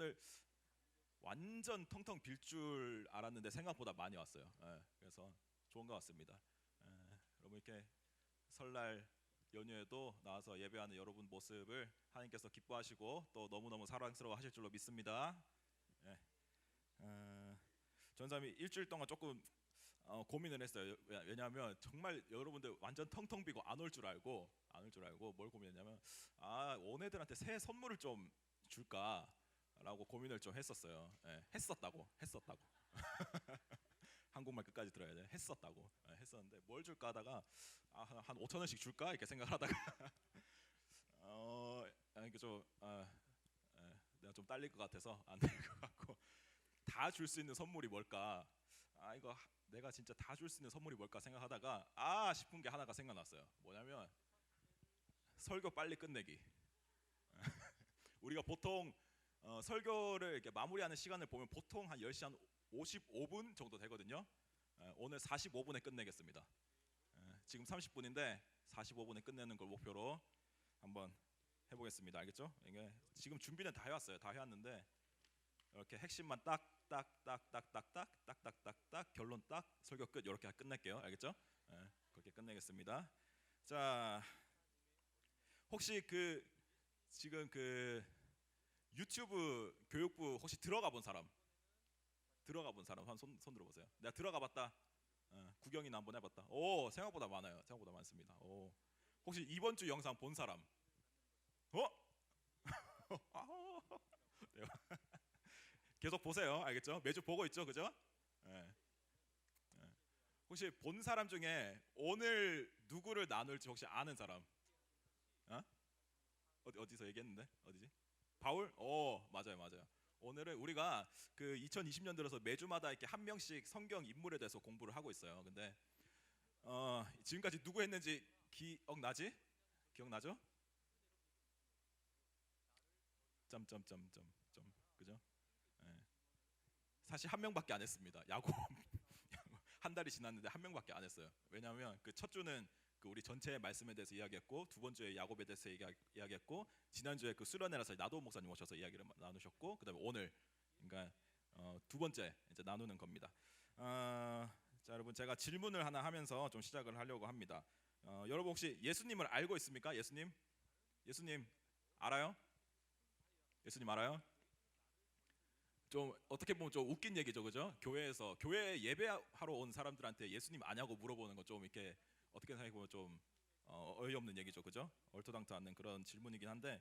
오늘 완전 텅텅 빌 줄 알았는데 생각보다 많이 왔어요. 그래서 좋은 것 같습니다. 여러분 이렇게 설날 연휴에도 나와서 예배하는 여러분 모습을 하나님께서 기뻐하시고 또 너무너무 사랑스러워하실 줄로 믿습니다. 예. 전사님이 일주일 동안 조금 고민을 했어요. 왜냐하면 정말 여러분들 완전 텅텅 비고 안 올 줄 알고 뭘 고민했냐면 온 애들한테 새 선물을 좀 줄까라고 고민을 좀 했었어요. 했었다고 한국말 끝까지 들어야 돼. 했었는데 뭘 줄까 하다가 한 5천 원씩 줄까 이렇게 생각을 하다가 이게 좀 내가 좀 딸릴 것 같아서 안 될 것 같고 다 줄 수 있는 선물이 뭘까? 이거 내가 진짜 다 줄 수 있는 선물이 뭘까 생각하다가 싶은 게 하나가 생각났어요. 뭐냐면 설교 빨리 끝내기. 우리가 보통 설교를 이렇게 마무리하는 시간을 보면 보통 한 10시 한 55분 정도 되거든요. 오늘 45분에 끝내겠습니다. 지금 30분인데 45분에 끝내는 걸 목표로 한번 해보겠습니다. 알겠죠? 이게 지금 준비는 다 해왔어요. 다 해왔는데 이렇게 핵심만 딱딱딱딱딱딱딱딱딱 결론 딱 설교 끝 이렇게 끝낼게요. 알겠죠? 그렇게 끝내겠습니다. 자, 혹시 지금 유튜브 교육부 혹시 들어가 본 사람 한 손 들어보세요. 내가 들어가 봤다. 구경이나 한번 해봤다. 오, 생각보다 많아요. 생각보다 많습니다. 오, 혹시 이번 주 영상 본 사람? 네. 계속 보세요. 알겠죠? 매주 보고 있죠, 그죠? 예. 혹시 본 사람 중에 오늘 누구를 나눌지 혹시 아는 사람? 어디서 얘기했는데? 어디지? 바울? 맞아요. 오늘은 우리가 2020년 들어서 매주마다 이렇게 한 명씩 성경 인물에 대해서 공부를 하고 있어요. 근데 지금까지 누구 했는지 기억나지? 기억나죠? 점점점점점 그죠? 사실 한 명밖에 안 했습니다. 야곱 한 달이 지났는데 한 명밖에 안 했어요. 왜냐하면 첫 주는 우리 전체의 말씀에 대해서 이야기했고 두 번째에 야곱에 대해서 이야기했고 지난주에 수련회라서 나도 목사님 오셔서 이야기를 나누셨고 그다음에 오늘 그러니까 두 번째 이제 나누는 겁니다. 자, 여러분 제가 질문을 하나 하면서 좀 시작을 하려고 합니다. 여러분 혹시 예수님을 알고 있습니까? 예수님 알아요? 예수님 알아요? 좀 어떻게 보면 좀 웃긴 얘기죠, 그죠? 교회 예배하러 온 사람들한테 예수님 아냐고 물어보는 거 좀 이렇게 어떻게 생각해 보면 좀 어이없는 얘기죠, 그죠? 얼토당토 않는 그런 질문이긴 한데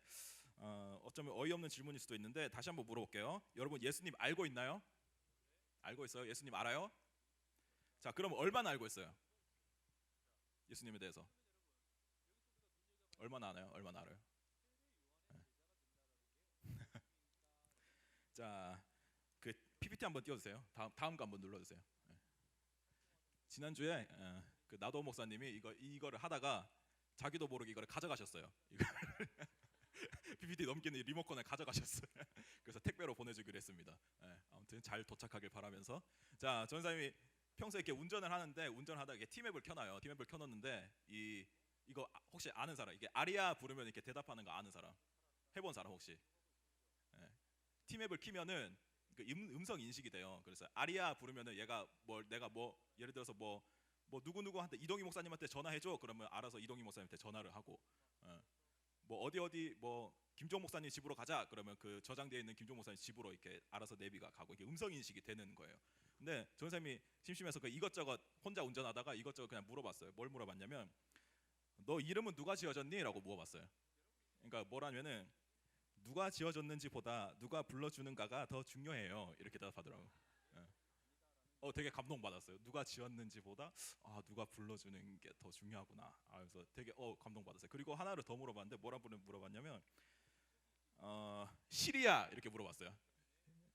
어쩌면 어이없는 질문일 수도 있는데 다시 한번 물어볼게요. 여러분 예수님 알고 있나요? 알고 있어요? 예수님 알아요? 자, 그럼 얼마나 알고 있어요? 예수님에 대해서 얼마나 아나요? 얼마나 알아요? 자, PPT 한번 띄워주세요. 다음 거 한번 눌러주세요. 지난주에 나도 목사님이 이거를 하다가 자기도 모르게 이거를 가져가셨어요. PPT 넘기는 리모컨을 가져가셨어요. 그래서 택배로 보내주기로 했습니다. 아무튼 잘 도착하길 바라면서 자, 전사님이 평소에 이렇게 운전을 하는데 운전하다가 이게 티맵을 켜놔요. 티맵을 켜놓는데 이거 혹시 아는 사람? 이게 아리아 부르면 이렇게 대답하는 거 아는 사람? 해본 사람 혹시? 티맵을 키면은 음성 인식이 돼요. 그래서 아리아 부르면은 얘가 내가 예를 들어서 누구누구한테 이동희 목사님한테 전화해줘. 그러면 알아서 이동희 목사님한테 전화를 하고 어디 김종 목사님 집으로 가자. 그러면 저장되어 있는 김종 목사님 집으로 이렇게 알아서 내비가 가고 이게 음성 인식이 되는 거예요. 근데 전사님이 심심해서 이것저것 혼자 운전하다가 이것저것 그냥 물어봤어요. 뭘 물어봤냐면 너 이름은 누가 지어줬니? 라고 물어봤어요. 그러니까 뭐라면은 누가 지어줬는지보다 누가 불러주는가가 더 중요해요. 이렇게 대답하더라고요. 되게 감동받았어요. 누가 지었는지보다 누가 불러주는 게 더 중요하구나. 그래서 되게 감동받았어요. 그리고 하나를 더 물어봤는데 물어봤냐면 시리아 이렇게 물어봤어요.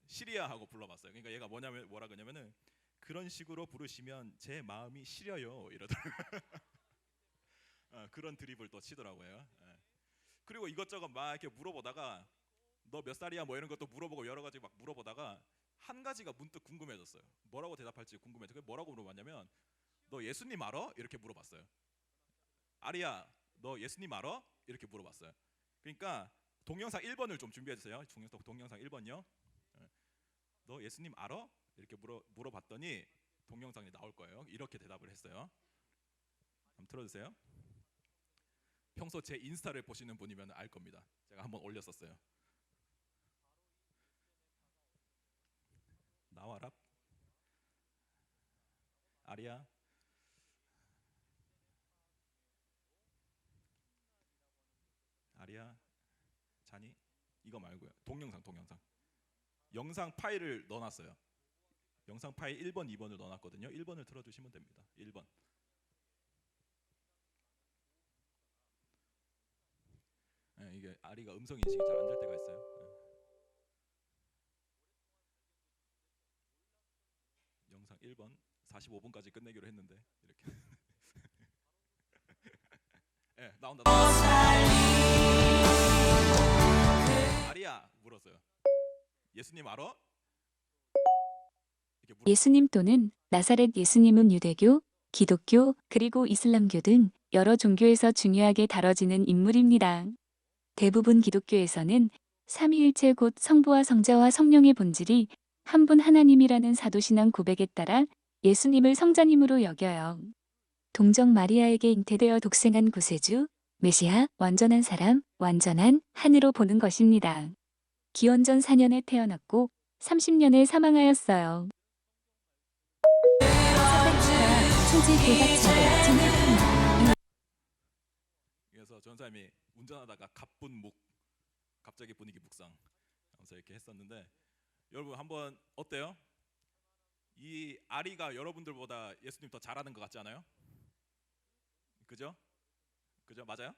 시리아 하고 불러봤어요. 그러니까 얘가 뭐라 그러냐면은 그런 식으로 부르시면 제 마음이 시려요 이러더라고요. 그런 드립을 또 치더라고요. 그리고 이것저것 막 이렇게 물어보다가 너 몇 살이야 뭐 이런 것도 물어보고 여러 가지 막 물어보다가 한 가지가 문득 궁금해졌어요. 뭐라고 대답할지 궁금해서 뭐라고 물어봤냐면 너 예수님 알아? 이렇게 물어봤어요. 아리야 너 예수님 알아? 이렇게 물어봤어요. 그러니까 동영상 1번을 좀 준비해 주세요. 동영상 1번요. 너 예수님 알아? 이렇게 물어봤더니 동영상이 나올 거예요. 이렇게 대답을 했어요. 한번 틀어주세요. 평소 제 인스타를 보시는 분이면 알 겁니다. 제가 한번 올렸었어요. 나와라, 아리야. 아리야, 자니? 이거 말고요. 동영상. 영상 파일을 넣어놨어요. 영상 파일 1번, 2번을 넣어놨거든요. 1번을 틀어주시면 됩니다. 1번. 네, 이게 아리가 음성 인식이 잘 안 될 때가 있어요. 네. 영상 1번 45분까지 끝내기로 했는데 이렇게. 네, 나온다. 아리야 물었어요. 예수님 알아? 예수님 또는 나사렛 예수님은 유대교, 기독교, 그리고 이슬람교 등 여러 종교에서 중요하게 다뤄지는 인물입니다. 대부분 기독교에서는 삼위일체 곧 성부와 성자와 성령의 본질이 한 분 하나님이라는 사도신앙 고백에 따라 예수님을 성자님으로 여겨요. 동정 마리아에게 잉태되어 독생한 구세주, 메시아, 완전한 사람, 완전한 한으로 보는 것입니다. 기원전 4년에 태어났고 30년에 사망하였어요. 그래서 전사님이 운전하다가 갑분묵 갑자기 분위기 묵상 하면서 이렇게 했었는데 여러분 한번 어때요? 이 아리가 여러분들보다 예수님 더 잘하는 것 같지 않아요? 그죠? 그죠? 맞아요?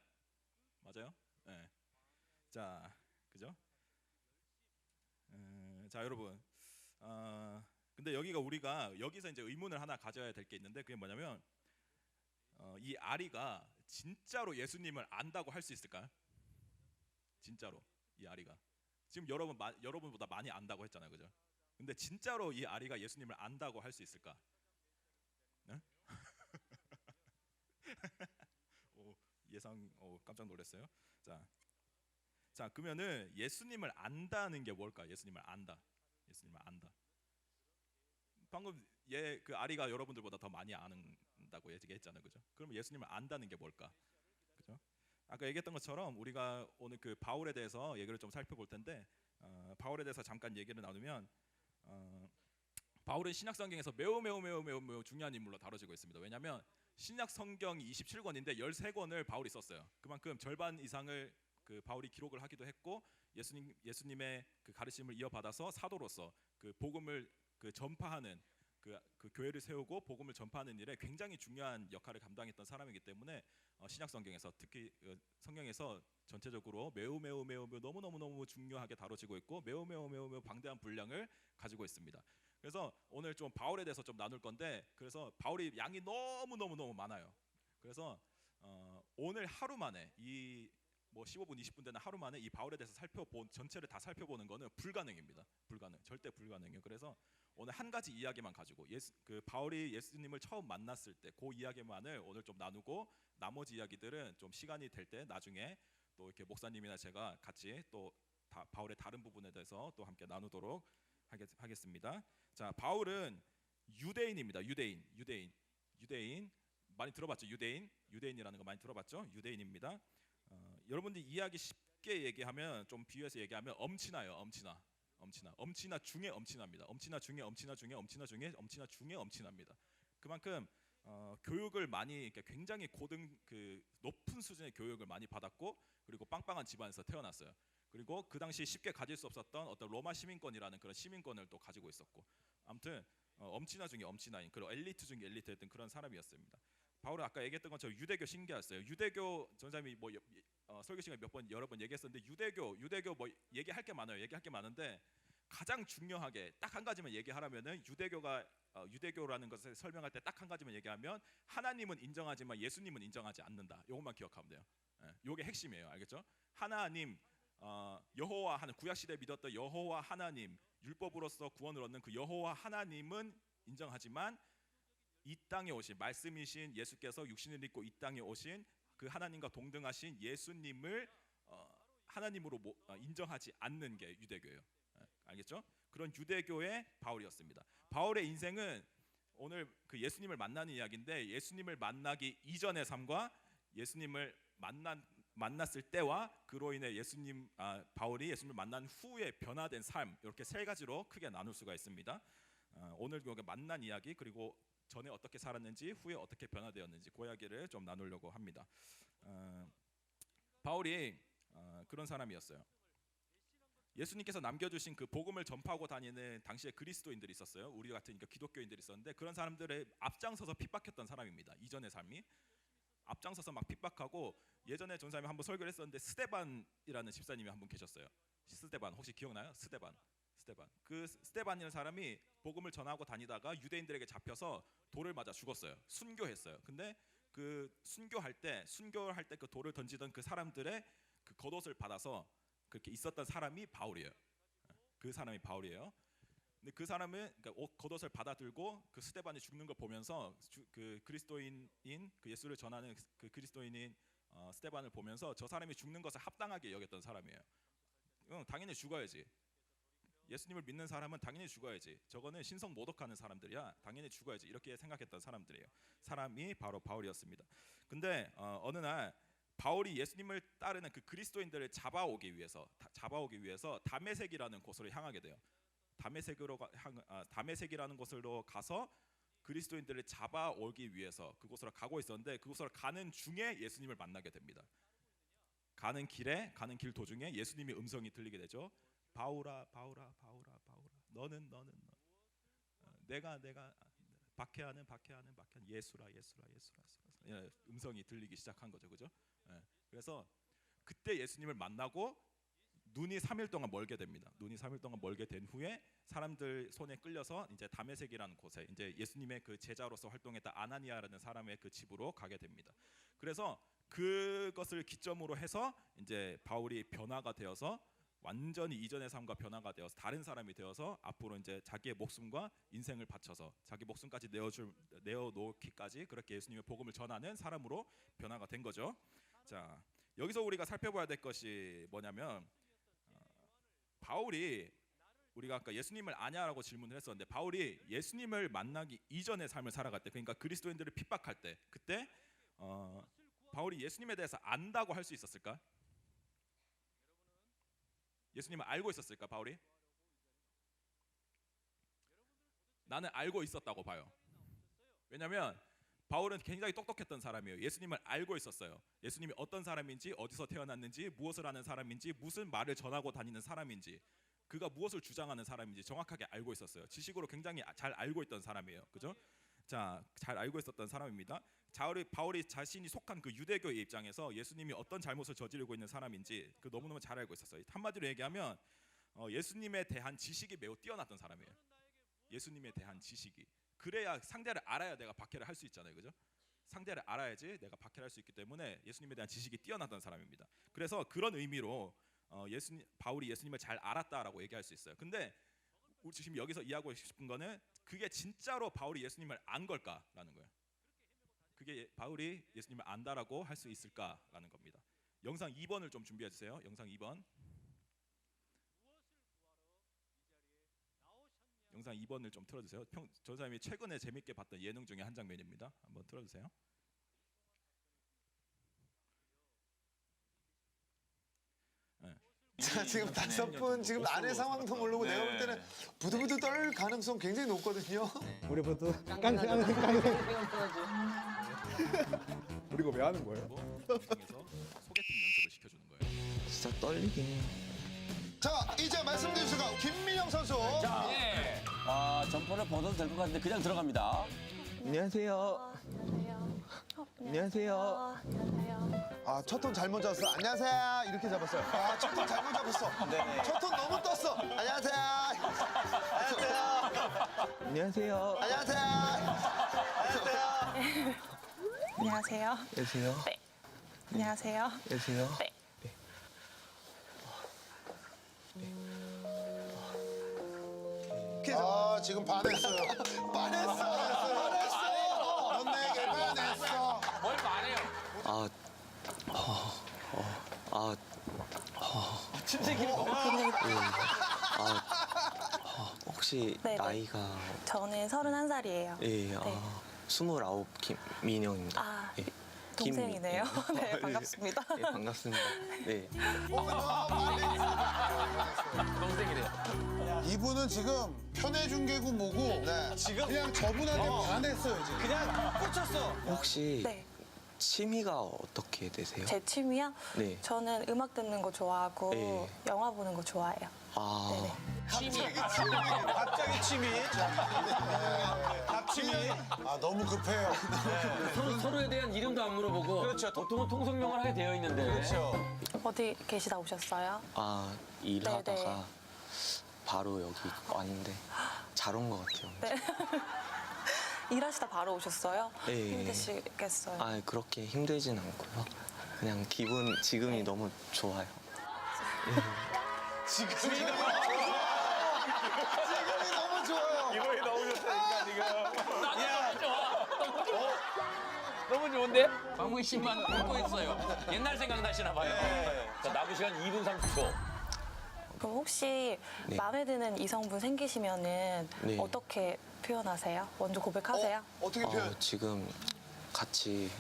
맞아요? 네. 자, 그죠? 자 여러분, 근데 여기가 우리가 여기서 이제 의문을 하나 가져야 될 게 있는데 그게 뭐냐면 이 아리가 진짜로 예수님을 안다고 할 수 있을까요? 진짜로 이 아리가 지금 여러분보다 많이 안다고 했잖아요, 그죠? 근데 진짜로 이 아리가 예수님을 안다고 할 수 있을까? 네? 오, 깜짝 놀랐어요. 자 그러면은 예수님을 안다는 게 뭘까? 예수님을 안다. 예수님을 안다. 방금 그 아리가 여러분들보다 더 많이 안다고 얘기했잖아요, 그죠? 그럼 예수님을 안다는 게 뭘까? 그죠? 아까 얘기했던 것처럼 우리가 오늘 그 바울에 대해서 얘기를 좀 살펴볼 텐데 바울에 대해서 잠깐 얘기를 나누면 바울은 신약 성경에서 매우 중요한 인물로 다뤄지고 있습니다. 왜냐하면 신약 성경이 27권인데 13권을 바울이 썼어요. 그만큼 절반 이상을 그 바울이 기록을 하기도 했고 예수님의 그 가르침을 이어받아서 사도로서 그 복음을 그 전파하는 그 교회를 세우고 복음을 전파하는 일에 굉장히 중요한 역할을 감당했던 사람이기 때문에 신약 성경에서 특히 성경에서 전체적으로 매우 너무 중요하게 다뤄지고 있고 매우 방대한 분량을 가지고 있습니다. 그래서 오늘 좀 바울에 대해서 좀 나눌 건데 그래서 바울이 양이 너무 많아요. 그래서 오늘 하루 만에 이 뭐 15분 20분 되는 하루 만에 이 바울에 대해서 전체를 다 살펴보는 거는 불가능입니다. 절대 불가능해요. 그래서 오늘 한 가지 이야기만 가지고 그 바울이 예수님을 처음 만났을 때 그 이야기만을 오늘 좀 나누고 나머지 이야기들은 좀 시간이 될 때 나중에 또 이렇게 목사님이나 제가 같이 또 바울의 다른 부분에 대해서 또 함께 나누도록 하겠습니다. 자, 바울은 유대인입니다. 유대인 많이 들어봤죠? 유대인이라는 거 많이 들어봤죠? 유대인입니다. 여러분들이 이야기 쉽게 얘기하면 좀 비유해서 얘기하면 엄친아요. 엄친아 중에 엄친아입니다. 엄친아 중에 엄친아입니다. 그만큼 교육을 많이 굉장히 높은 수준의 교육을 많이 받았고 그리고 빵빵한 집안에서 태어났어요. 그리고 그 당시 쉽게 가질 수 없었던 어떤 로마 시민권이라는 그런 시민권을 또 가지고 있었고 아무튼 엄친아 중에 엄친아인 그런 엘리트 중에 엘리트였던 그런 사람이었습니다. 바울은 아까 얘기했던 것처럼 유대교 신기했어요. 유대교 전사님이 뭐 설교 시간에 여러 번 얘기했었는데 유대교 뭐 얘기할 게 많은데 가장 중요하게 딱 한 가지만 얘기하라면은 유대교라는 것을 설명할 때 딱 한 가지만 얘기하면 하나님은 인정하지만 예수님은 인정하지 않는다. 이것만 기억하면 돼요. 이게 핵심이에요. 알겠죠? 하나님 여호와 하나님 구약 시대에 믿었던 여호와 하나님 율법으로서 구원을 얻는 그 여호와 하나님은 인정하지만 이 땅에 오신 말씀이신 예수께서 육신을 입고 이 땅에 오신 그 하나님과 동등하신 예수님을 하나님으로 인정하지 않는 게 유대교예요. 알겠죠? 그런 유대교의 바울이었습니다. 바울의 인생은 오늘 그 예수님을 만나는 이야기인데 예수님을 만나기 이전의 삶과 예수님을 만났을 때와 그로 인해 바울이 예수님을 만난 후에 변화된 삶, 이렇게 세 가지로 크게 나눌 수가 있습니다. 오늘 여기 만난 이야기, 그리고 전에 어떻게 살았는지 후에 어떻게 변화되었는지 그 이야기를 좀 나누려고 합니다. 바울이 그런 사람이었어요. 예수님께서 남겨주신 그 복음을 전파하고 다니는 당시에 그리스도인들이 있었어요. 우리 같은 기독교인들이 있었는데 그런 사람들의 앞장서서 핍박했던 사람입니다. 이전의 삶이 앞장서서 막 핍박하고, 예전에 전사님이 한번 설교를 했었는데 스데반이라는 집사님이 한 분 계셨어요. 스데반 혹시 기억나요? 스데반. 그 스데반이라는 사람이 복음을 전하고 다니다가 유대인들에게 잡혀서 돌을 맞아 죽었어요. 순교했어요. 근데 그 순교할 때 그 돌을 던지던 그 사람들의 그 겉옷을 받아서 그렇게 있었던 사람이 바울이에요. 그 사람이 바울이에요. 근데 그 사람은 그러니까 겉옷을 받아들고 그 스데반이 죽는 걸 보면서 그 그리스도인인 그 예수를 전하는 그 그리스도인인 스데반을 보면서 저 사람이 죽는 것을 합당하게 여겼던 사람이에요. 당연히 죽어야지. 예수님을 믿는 사람은 당연히 죽어야지. 저거는 신성 모독하는 사람들이야. 당연히 죽어야지. 이렇게 생각했던 사람들이에요. 사람이 바로 바울이었습니다. 근데 어느 날 바울이 예수님을 따르는 그 그리스도인들을 잡아오기 위해서 다메섹이라는 곳으로 향하게 돼요. 다메섹이라는 곳으로 가서 그리스도인들을 잡아오기 위해서 그곳으로 가고 있었는데, 그곳으로 가는 중에 예수님을 만나게 됩니다. 가는 길 도중에 예수님의 음성이 들리게 되죠. 바울아, 너는 내가 박해하는 예수라. 음성이 들리기 시작한 거죠, 그죠? 그래서 그때 예수님을 만나고 눈이 3일 동안 멀게 됩니다. 눈이 3일 동안 멀게 된 후에 사람들 손에 끌려서 이제 다메섹이라는 곳에 이제 예수님의 그 제자로서 활동했던 아나니아라는 사람의 그 집으로 가게 됩니다. 그래서 그것을 기점으로 해서 이제 바울이 변화가 되어서 완전히 이전의 삶과 변화가 되어서 다른 사람이 되어서 앞으로 이제 자기의 목숨과 인생을 바쳐서 자기 목숨까지 내어놓기까지 그렇게 예수님의 복음을 전하는 사람으로 변화가 된 거죠. 자, 여기서 우리가 살펴봐야 될 것이 뭐냐면 바울이, 우리가 아까 예수님을 아냐라고 질문을 했었는데 바울이 예수님을 만나기 이전의 삶을 살아갈 때, 그러니까 그리스도인들을 핍박할 때, 그때 바울이 예수님에 대해서 안다고 할 수 있었을까? 예수님을 알고 있었을까, 바울이? 나는 알고 있었다고 봐요. 왜냐하면 바울은 굉장히 똑똑했던 사람이에요. 예수님을 알고 있었어요. 예수님이 어떤 사람인지, 어디서 태어났는지, 무엇을 하는 사람인지, 무슨 말을 전하고 다니는 사람인지, 그가 무엇을 주장하는 사람인지 정확하게 알고 있었어요. 지식으로 굉장히 잘 알고 있던 사람이에요. 그죠? 자, 잘 알고 있었던 사람입니다. 바울이 자신이 속한 그 유대교의 입장에서 예수님이 어떤 잘못을 저지르고 있는 사람인지 그 너무너무 잘 알고 있었어요. 한마디로 얘기하면 예수님에 대한 지식이 매우 뛰어났던 사람이에요. 예수님에 대한 지식이. 그래야 상대를 알아야 내가 박해를 할 수 있잖아요, 그죠? 상대를 알아야지 내가 박해를 할 수 있기 때문에 예수님에 대한 지식이 뛰어났던 사람입니다. 그래서 그런 의미로 바울이 예수님을 잘 알았다라고 얘기할 수 있어요. 근데 우리 지금 여기서 이해하고 싶은 거는 그게 진짜로 바울이 예수님을 안 걸까라는 거예요. 그게 바울이 예수님을 안다라고 할 수 있을까라는 겁니다. 영상 2번을 좀 준비해 주세요. 영상 2번. 영상 2번을 좀 틀어주세요. 전사님이 최근에 재밌게 봤던 예능 중에 한 장면입니다. 한번 틀어주세요. 자, 지금 5분 지금 안의 상황도 모르고 내가 볼 때는 부들부들 떨 가능성 굉장히 높거든요. 우리 모두 깡깡. 우리 이거 왜 하는 거예요? 중에서 소개팅 연습을 시켜주는 거예요. 진짜 떨리긴. 자, 이제 말씀드린 순간 김민영 선수. 자, 점퍼를 벗어도 될 것 같은데 그냥 들어갑니다. 안녕하세요. 안녕하세요. 아, 첫 톤 잘못 잡았어. 안녕하세요. 이렇게 잡았어요. 아, 첫 톤 잘못 잡았어. 네네. 첫 톤 너무 떴어. 안녕하세요. 안녕하세요. 안녕하세요. 안녕하세요. 안녕하세요. 안녕하세요. 안녕하세요. 네. 안녕하세요. 안녕하세요. 네. 아, 지금 반했어요. 반했어. 넌 내게 반했어. 뭘 말해요? 아, 침새끼리 너무 혹시 네네. 나이가 저는 31살이에요. 예, 29 김민영입니다. 아, 예. 동생이네요. 김- 네, 예. 반갑습니다. 예, 반갑습니다. 네. 이분은 지금 편의중개구 뭐고 지금 그냥 저분한테 반했어요 지금. 그냥 꽂혔어. 혹시 네, 취미가 어떻게 되세요? 제 취미요? 네. 저는 음악 듣는 거 좋아하고 네. 영화 보는 거 좋아해요. 아, 네네. 갑자기 취미. 갑취미. 아 너무 급해요. 서로에 대한 이름도 안 물어보고 그렇죠. 보통은 통성명을 하게 되어 있는데 그렇죠. 어디 계시다 오셨어요? 일하다가 바로 여기 왔는데 잘 온 것 같아요. 네. 일하시다 바로 오셨어요? 네. 힘드시겠어요. 아, 그렇게 힘들진 않고요. 그냥 지금이 너무 좋아요. 지금이 너무 좋아요. 기분이 너무 좋다니까 지금. 너무 좋은데? 박무희 씨만 웃고 있어요. 옛날 생각나시나 봐요. 자, 남은 시간 2분 30초. 그럼 혹시 네. 마음에 드는 이성분 생기시면은 네. 어떻게 표현하세요? 먼저 고백하세요? 어떻게 표현? 지금 같이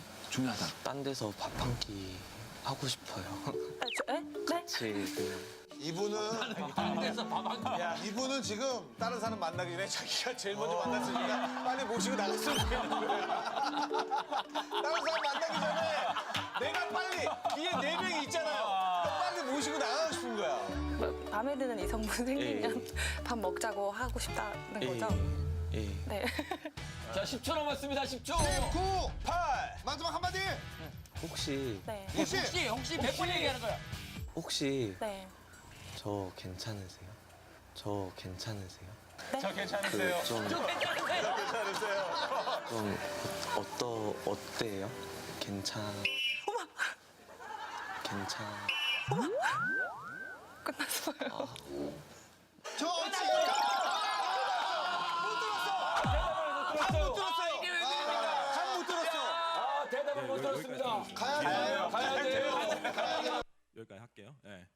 딴 데서 밥 한 끼 하고 싶어요. 네? 같이 이분은 지금 다른 사람 만나기 전에 자기가 제일 먼저 만났으니까 빨리 모시고 나갔으면 좋겠는 거예요. 다른 사람 만나기 전에 내가 빨리 뒤에 4명이 있잖아요. 그러니까 빨리 모시고 나가고 싶은 거야. 마음에 드는 이성분 생기면 밥 먹자고 하고 싶다는 거죠? 예. 네. 자, 10초 남았습니다. 10초. 9, 8. 마지막 한마디. 혹시 네. 혹시 혹시 100번 얘기하는 거야. 혹시 네. 저 괜찮으세요? 저 괜찮으세요? 저 괜찮으세요? 좀 괜찮으세요? 어때요? 괜찮. 끝났어요. 저 지금 못 들었어요. 못 들었어. 아, 대답을 못 들었습니다. 가야 돼요. 가야 돼요. 여기까지 할게요. 예.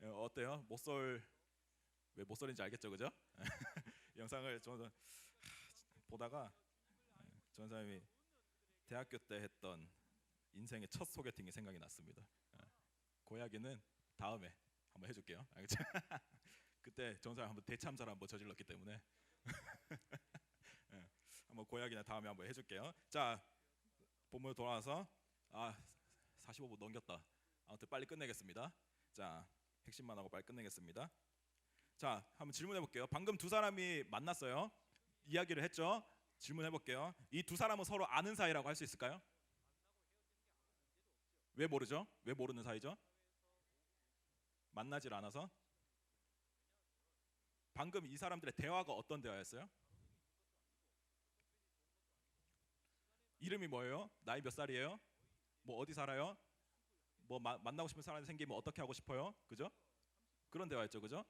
어때요? 왜 못쏠인지 알겠죠, 그죠? 이 영상을 저는 보다가 전 사람이 대학교 때 했던 인생의 첫 소개팅이 생각이 났습니다. 그 이야기는 다음에 한번 해줄게요. 알겠죠? 그때 전 사람 한번 대참사를 한번 저질렀기 때문에 한번 그 이야기는 다음에 한번 해줄게요. 자, 본문으로 돌아와서 45분 넘겼다. 아무튼 빨리 끝내겠습니다. 자, 핵심만 하고 빨리 끝내겠습니다. 자, 한번 질문해 볼게요. 방금 두 사람이 만났어요. 이야기를 했죠. 질문해 볼게요. 이 두 사람은 서로 아는 사이라고 할 수 있을까요? 왜 모르죠? 왜 모르는 사이죠? 만나질 않아서? 방금 이 사람들의 대화가 어떤 대화였어요? 이름이 뭐예요? 나이 몇 살이에요? 뭐 어디 살아요? 뭐 만나고 싶은 사람이 생기면 어떻게 하고 싶어요? 그죠? 그런 대화였죠, 그죠?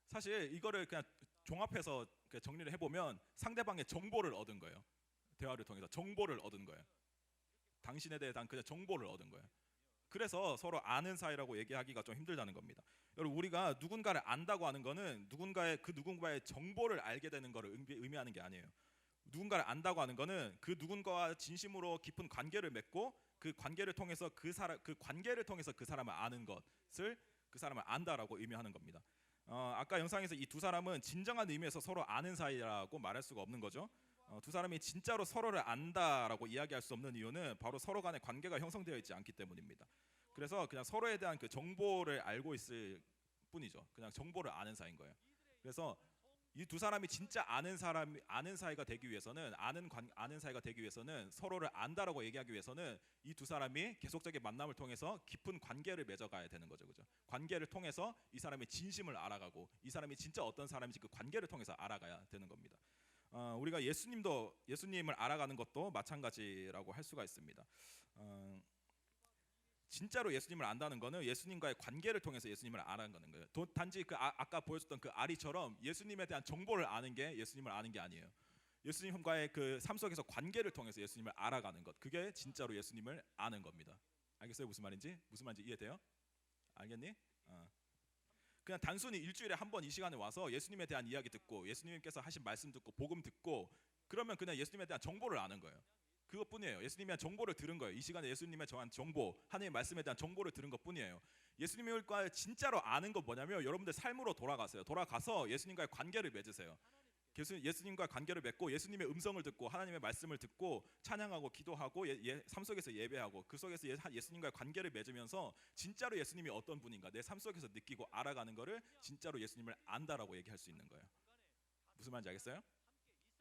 사실 이거를 그냥 종합해서 정리를 해보면 상대방의 정보를 얻은 거예요. 대화를 통해서 정보를 얻은 거예요. 당신에 대한 그냥 정보를 얻은 거예요. 그래서 서로 아는 사이라고 얘기하기가 좀 힘들다는 겁니다. 여러분, 우리가 누군가를 안다고 하는 거는 누군가의 정보를 알게 되는 거를 의미하는 게 아니에요. 누군가를 안다고 하는 거는 그 누군가와 진심으로 깊은 관계를 맺고 그 관계를 통해서 그 사람을 아는 것을 그 사람을 안다라고 의미하는 겁니다. 아까 영상에서 이 두 사람은 진정한 의미에서 서로 아는 사이라고 말할 수가 없는 거죠. 두 사람이 진짜로 서로를 안다라고 이야기할 수 없는 이유는 바로 서로 간의 관계가 형성되어 있지 않기 때문입니다. 그래서 그냥 서로에 대한 그 정보를 알고 있을 뿐이죠. 그냥 정보를 아는 사이인 거예요. 그래서 이 두 사람이 진짜 아는 사이가 되기 위해서는 아는 사이가 되기 위해서는 서로를 안다라고 얘기하기 위해서는 이 두 사람이 계속적인 만남을 통해서 깊은 관계를 맺어가야 되는 거죠, 그죠? 관계를 통해서 이 사람의 진심을 알아가고 이 사람이 진짜 어떤 사람인지 그 관계를 통해서 알아가야 되는 겁니다. 우리가 예수님을 알아가는 것도 마찬가지라고 할 수가 있습니다. 진짜로 예수님을 안다는 거는 예수님과의 관계를 통해서 예수님을 알아가는 거예요. 단지 아까 보여줬던 그 아리처럼 예수님에 대한 정보를 아는 게 예수님을 아는 게 아니에요. 예수님과의 그 삶 속에서 관계를 통해서 예수님을 알아가는 것, 그게 진짜로 예수님을 아는 겁니다. 알겠어요? 무슨 말인지 이해돼요? 알겠니? 그냥 단순히 일주일에 한 번 이 시간에 와서 예수님에 대한 이야기 듣고 예수님께서 하신 말씀 듣고 복음 듣고 그러면 그냥 예수님에 대한 정보를 아는 거예요. 그것뿐이에요. 예수님에 대한 정보를 들은 거예요. 이 시간에 예수님의 정한 정보, 하나님의 말씀에 대한 정보를 들은 것뿐이에요. 예수님과 진짜로 아는 건 뭐냐면 여러분들 삶으로 돌아가세요. 돌아가서 예수님과의 관계를 맺으세요. 예수님과 관계를 맺고 예수님의 음성을 듣고 하나님의 말씀을 듣고 찬양하고 기도하고 삶 속에서 예배하고 그 속에서 예수님과의 관계를 맺으면서 진짜로 예수님이 어떤 분인가 내 삶 속에서 느끼고 알아가는 거를 진짜로 예수님을 안다라고 얘기할 수 있는 거예요. 무슨 말인지 알겠어요?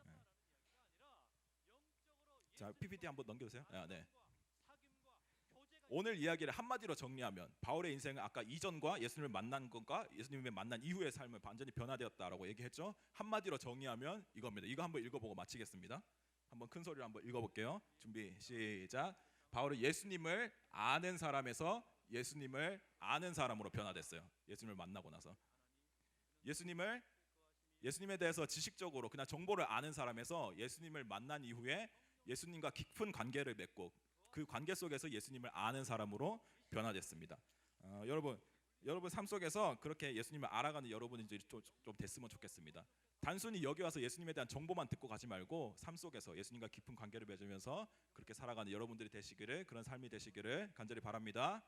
네. 자, PPT 한번 넘겨주세요. 네. 오늘 이야기를 한마디로 정리하면 바울의 인생은 아까 이전과 예수님을 만난 것과 예수님을 만난 이후의 삶을 완전히 변화되었다라고 얘기했죠. 한마디로 정리하면 이겁니다. 이거 한번 읽어보고 마치겠습니다. 한번 큰 소리로 한번 읽어볼게요. 준비 시작. 바울은 예수님을 아는 사람에서 예수님을 아는 사람으로 변화됐어요. 예수님을 만나고 나서 예수님에 대해서 지식적으로 그냥 정보를 아는 사람에서 예수님을 만난 이후에 예수님과 깊은 관계를 맺고 그 관계 속에서 예수님을 아는 사람으로 변화됐습니다. 여러분 삶 속에서 그렇게 예수님을 알아가는 여러분이 좀 됐으면 좋겠습니다. 단순히 여기 와서 예수님에 대한 정보만 듣고 가지 말고 삶 속에서 예수님과 깊은 관계를 맺으면서 그렇게 살아가는 여러분들이 되시기를, 그런 삶이 되시기를 간절히 바랍니다.